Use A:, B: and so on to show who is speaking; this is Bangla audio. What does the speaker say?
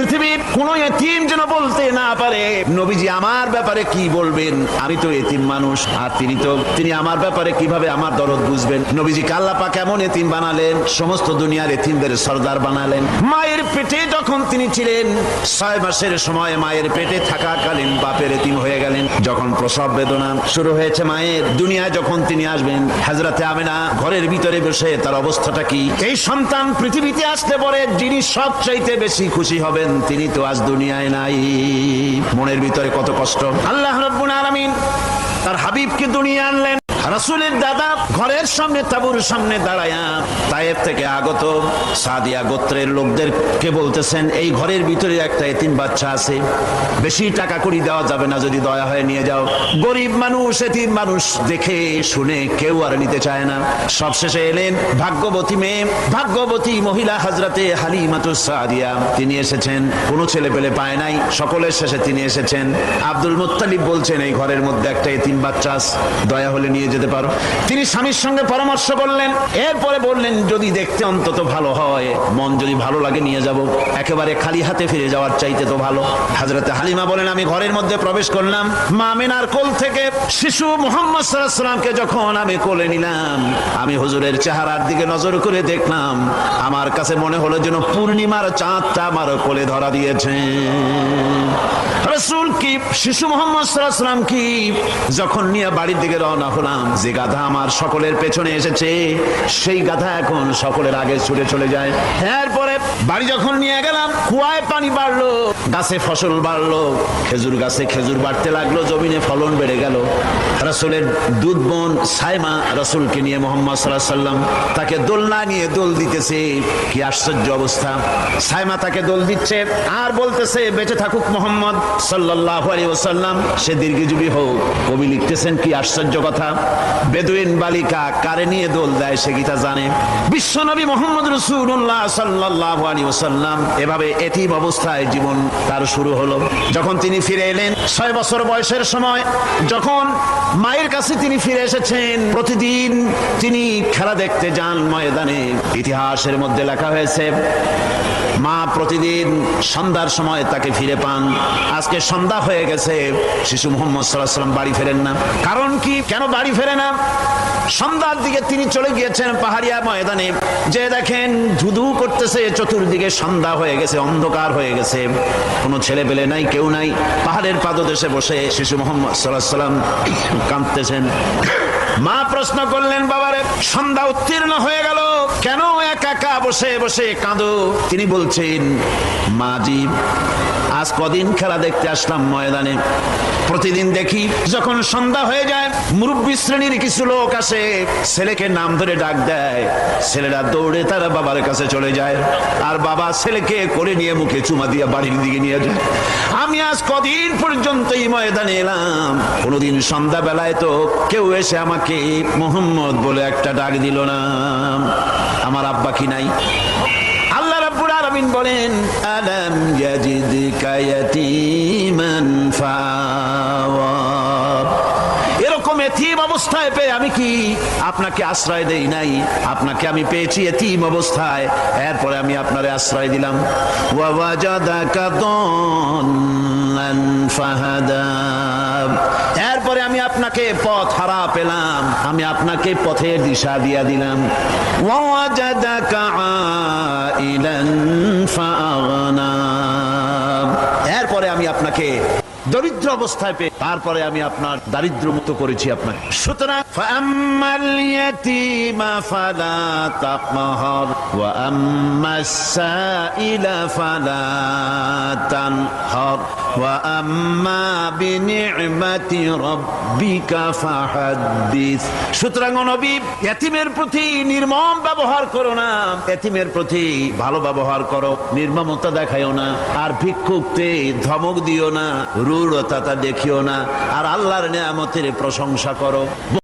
A: পৃথিবীর কোন এতিম যেন বলতে না পারে নবীজি আমার ব্যাপারে কি বলবেন, আমি তো এতিম মানুষ, আর তিনি আমার ব্যাপারে কিভাবে আমার দরদ বুঝবেন। নবীজিকে আল্লাহ পাক এমন এতিম বানালেন, সমস্ত দুনিয়ার এতিমদের সরদার বানালেন। মায়ের পেটে যখন তিনি ছিলেন 6 মাসের সময় মায়ের পেটে থাকাকালীন বাপের এতিম হয়ে গেলেন। যখন প্রসব বেদনা শুরু হয়েছে মায়ের, দুনিয়ায় যখন তিনি আসবেন, হযরতে আমিনা ঘরের ভিতরে বসে তার অবস্থাটা কি, এই সন্তান পৃথিবীতে আসতে পরে যিনি সবচাইতে বেশি খুশি হবেন তিনি তো আজ দুনিয়ায় নাই। মনের ভিতরে কত কষ্ট। আল্লাহ রাব্বুল আলামিন তার হাবিবকে দুনিয়া আনলেন। রাসূলের দাদা ঘরের সামনে তাঁবুর সামনে দাঁড়ায়া তায়েফ থেকে আগত সাদিয়া গোত্রের লোকদেরকে বলতেছেন, এই ঘরের ভিতরে একটা এতিম বাচ্চা আছে, বেশি টাকা কড়ি দেওয়া যাবে না, যদি দয়া হয় নিয়ে যাও। গরিব মানুষ, এতিম মানুষ দেখে শুনে কেউ আর নিতে চায় না। সবশেষে এলেন ভাগ্যবতী মেয়ে, ভাগ্যবতী মহিলা হযরতে হালিমাতুস সাদিয়া, তিনি এসেছেন। কোনো ছেলে পেলে পায় নাই, সকলের শেষে তিনি এসেছেন। আব্দুল মুত্তালিব বলছেন, এই ঘরের মধ্যে একটা এতিম বাচ্চা আছে, দয়া হলে নিয়ে যেতে পারো। তিনি স্বামীর সঙ্গে পরামর্শ করলেন, এরপরে বললেন যদি দেখতে অন্তত ভালো হয়, মন যদি ভালো লাগে নিয়ে যাব, একেবারে খালি হাতে ফিরে যাওয়ার চাইতে তো ভালো। হযরতে হালিমা বলেন, আমি ঘরের মধ্যে প্রবেশ করলাম, মা আমিনার কোল থেকে শিশু মুহাম্মদ সাল্লাল্লাহু আলাইহি ওয়াসাল্লামকে যখন আমি কোলে নিলাম, আমি হুজুরের চেহারার দিকে নজর করে দেখলাম, আমার কাছে মনে হলো যেন পূর্ণিমার চাঁদটা আমার কোলে ধরা দিয়েছে। রাসূল কি শিশু মুহাম্মদ সাল্লাল্লাহু আলাইহি ওয়াসাল্লাম কি যখন নিয়ে বাড়ির দিকে রওনা হলাম, যে গাধা আমার সকলের পেছনে এসেছে সেই গাধা এখন সকলের আগে ছুটে চলে যায়। এরপরে বাড়ি যখন নিয়ে গেলাম, কুয়ায় পানি বাড়লো, গাছে ফসল বাড়লো, খেজুর গাছে খেজুর বাড়তে লাগলো, জমিনে ফলন বেড়ে গেল। রাসূলের দুধ বোন সাইমা রাসূলকে নিয়ে মুহাম্মদ সাল্লাল্লাহু আলাইহি ওয়াসাল্লাম তাকে দোলনা নিয়ে দোল দিতেছে। কি আশ্চর্য অবস্থা! সাইমা তাকে দোল দিচ্ছে আর বলতেছে, বেঁচে থাকুক মুহাম্মদ সাল্লাল্লাহু আলাইহি ওয়াসাল্লাম, সে দীর্ঘজীবী হোক। কবি লিখতেছেন, কি আশ্চর্য কথা, বেদুইন বালিকা কারে নিয়ে দোল দেয় সে কি তা জানে? বিশ্বনবী মুহাম্মদ রাসূলুল্লাহ সাল্লাল্লাহু আলাইহি ওয়াসাল্লাম এভাবে এতিম অবস্থায় জীবন তার শুরু হলো। যখন তিনি ফিরে এলেন 6 বছর বয়সের সময়, যখন মায়ের কাছে তিনি ফিরে এসেছেন, প্রতিদিন তিনি খেলা দেখতে যান ময়দানে। ইতিহাসের মধ্যে লেখা হয়েছে, মা প্রতিদিন সন্ধ্যার সময় তাকে ফিরে পান। আজকে সন্ধ্যা হয়ে গেছে, শিশু মুহাম্মদ সাল্লাল্লাহু আলাইহি ওয়াসাল্লাম বাড়ি ফেরেন না। কারণ কি, কেন বাড়ি ফেরে না? সন্ধ্যার দিকে তিনি চলে গিয়েছেন পাহাড়িয়া ময়দানে, যে দেখেন ধুধু করতেছে, চতুর্দিকে সন্ধ্যা হয়ে গেছে, অন্ধকার হয়ে গেছে, কোনো ছেলে পেলে নাই, কেউ নাই। পাহাড়ের পাদদেশে বসে শিশু মুহাম্মদ সাল্লাল্লাহু আলাইহি ওয়াসাল্লাম কাঁদতেছেন। মা প্রশ্ন করলেন, বাবারে সন্ধ্যা উত্তীর্ণ হয়ে গেল, কেন একা একা বসে বসে কাঁদো? তিনি বলছেন, মাজি আজ কদিন খেলা দেখতে আসলাম ময়দানে, প্রতিদিন দেখি যখন সন্ধ্যা হয়ে যায় মুরব্বী শ্রেণীর কিছু লোক আসে, ছেলেকে নাম ধরে ডাক দেয়, ছেলেরা দৌড়ে তার বাবার কাছে চলে যায়, আর বাবা ছেলেকে করে নিয়ে মুখে চুমা দিয়ে বাড়ির দিকে নিয়ে যায়। আমি আজ কদিন পর্যন্ত এই ময়দানে এলাম, কোনোদিন সন্ধ্যা বেলায় তো কেউ এসে আমাকে মুহাম্মদ বলে একটা ডাক দিল না। আমার আব্বা কি নাই? আল্লাহ রাব্বুল আলামিন বলেন, আলাম ইয়াজিদকা ইয়াতীমান ফাওয়া, এরকম এতিম অবস্থায় পেয়ে আমি কি আপনাকে আশ্রয় দেই নাই? আপনাকে আমি পেয়েছি এতিম অবস্থায়, এরপরে আমি আপনারে আশ্রয় দিলাম। ওয়া ওয়াজাদাকা দাল্লান ফাহাদা, এরপরে আমি আপনাকে পথ হারা পেলাম, আমি আপনাকে পথের দিশা দিয়া দিলাম। ওয়া ওয়াজাদাকা আইলান ফাআগনা, এরপরে আমি আপনাকে দরিদ্র অবস্থায় পেয়ে তারপরে আমি আপনার দারিদ্র মুক্ত করেছি আপনাকে। সুতরাং ফাআম্মাল ইয়াতীমা ফালা তাকহার ওয়া আম্মাস সাইলা ফালা তানহার ওয়া আম্মা বিনি'মাতি রাব্বিকা ফাহাদ্দিস। সুতরাং নবী, ইতিমের প্রতি নির্মম ব্যবহার করো না, ইতিমের প্রতি ভালো ব্যবহার করো, নির্মমতা দেখায়ও না, আর ভিক্ষুককে ধমক দিও না, রূঢ়তা দেখিও না, আর আল্লাহর নিয়ামতের প্রশংসা করো।